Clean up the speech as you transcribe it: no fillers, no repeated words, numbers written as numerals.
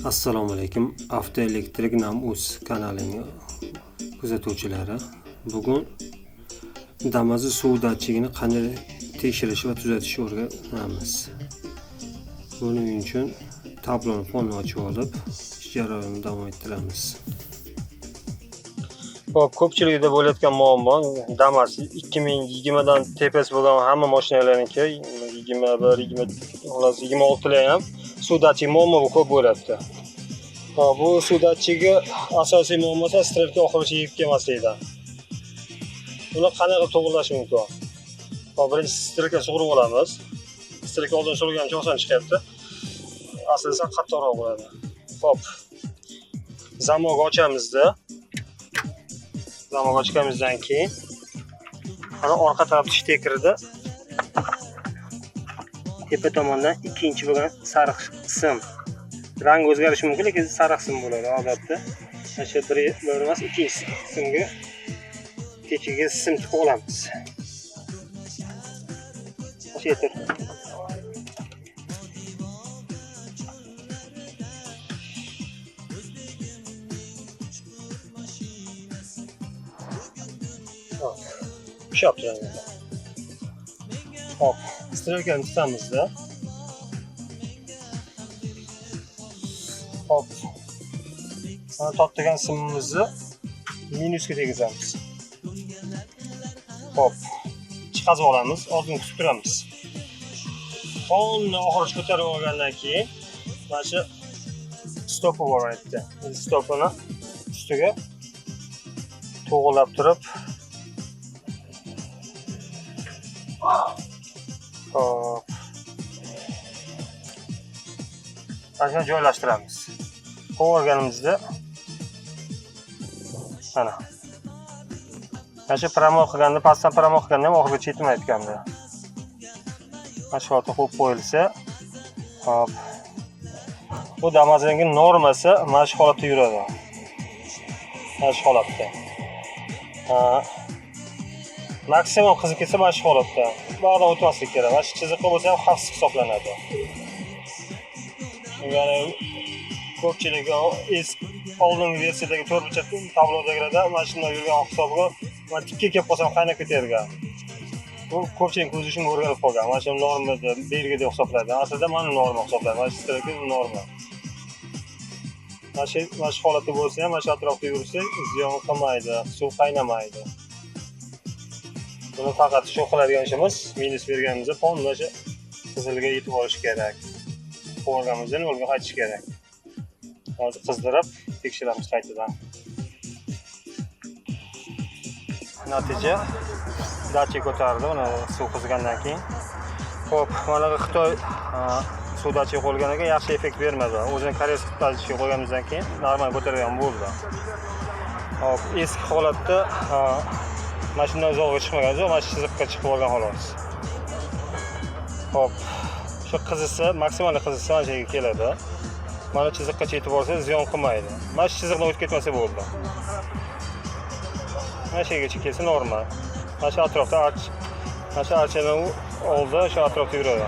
Assalomu alaykum. Avtoelektrik Nam.uz kanalining kuzatuvchilari. Bugun Damas'ı suv datchigini qanday tekshirish va tuzatish o'rganamiz. Buning uchun tabloni fonini ochib olib, ish jarayonini davom ettiramiz. Hop, ko'pchilikda bo'layotgan muammo Damas 2020 dan tepasi bo'lgan hamma mashinalarniki 21, 26 lar ham suv datchigi muammo ko'p bo'ladi. Bu suv datchigi asosiy muammosi strelka oxirigacha yetib kelmasligidan. Buni qanaqa to'g'rilash mumkin? Birinchi strelka sug'urib olamiz. Strelka oldin sug'urgancha oson chiqyapti. Aslida qattiqroq bo'ladi. Hop. Zamog'i ochamiz-da. Zamog'i ochganimizdan keyin ana orqa taraf tish tekirida tepa tomondan ikkinchi bo'lgan sariq qism. Rang o'zgarishi mumkin, lekin sariq qism bo'ladi odatda. Mana shu bir emas, ikkinchi qismga kechiga sim tiqib olamiz. Mana shu yerda ushlab turamiz. Hop, strelkani tutamiz-da. Hop. Mana tortgan simimizni minusga tegizamiz. Hop. Chiqazib olamiz, oldin tutib turamiz. Qonni oxiriga ko'tarib olgandan keyin mana shu stopi bor yerda. Stopini ustiga to'g'rilab turib hop. Mana joylashtiramiz. Qo'yganimizda mana. Mana shu promo qilganda, pastdan promo qilganda ham oxirigacha yetmayotgandi. Mana shu yerda qo'yib qo'yilsa, hop. Bu Damas'ning normasi mana shu holatda yuradi. Mana shu holatda. Maksimum qizib ketsa mana shu holatda. Bog'dan o'tmaslik kerak. Mana shu chiziqqa bo'lsa ham xavfsiz hisoblanadi. Ya'ni ko'pchilik oldingi versiyadagi 4 burchak tablodagilarda mana shunday yurgan hisobiga mana tikka kelib qolsam qaynab ketargan. Bu ko'pchilik o'zi uchun o'rganib qolgan. Mana shu normada belgi deb hisoblanadi. Aslida mana norma hisoblanadi. Mana shu strelka norma. Mana shu holatda bo'lsa ham mana shu atrofda yursa ziyon qilmaydi, suv qaynamaydi. Buni faqat shu qiladigan ishimiz minus berganimizda fon mana shu qizilga yetib olish kerak. Qo'yganimizdan yo'lga qaytish kerak. Hozir qizdirib tekshiramiz qaytadan. Natija datchig ko'tarildi, uni suv qizgandan keyin. Xo'p, mana Xitoy suv datchigi qo'yganiga yaxshi effekt bermadi. O'zini koreys datchigi qo'yganimizdan keyin normal ko'targan bo'ldi. Hop, eski holatda mashinadan uzoqqa chiqmagan, mana shu chiziqqa chiqib olgan xolos. Hop. Shu qizisi, maksimal qizisi mana shu yerga keladi. Mana chiziqqa yetib borsa ziyon qilmaydi. Mana shu chiziqdan o'tib ketmasa bo'ldi. Mana shu yergacha kelsa normal. Mana shu atrofda mana shu archadan oldi, shu atrofda yuradi.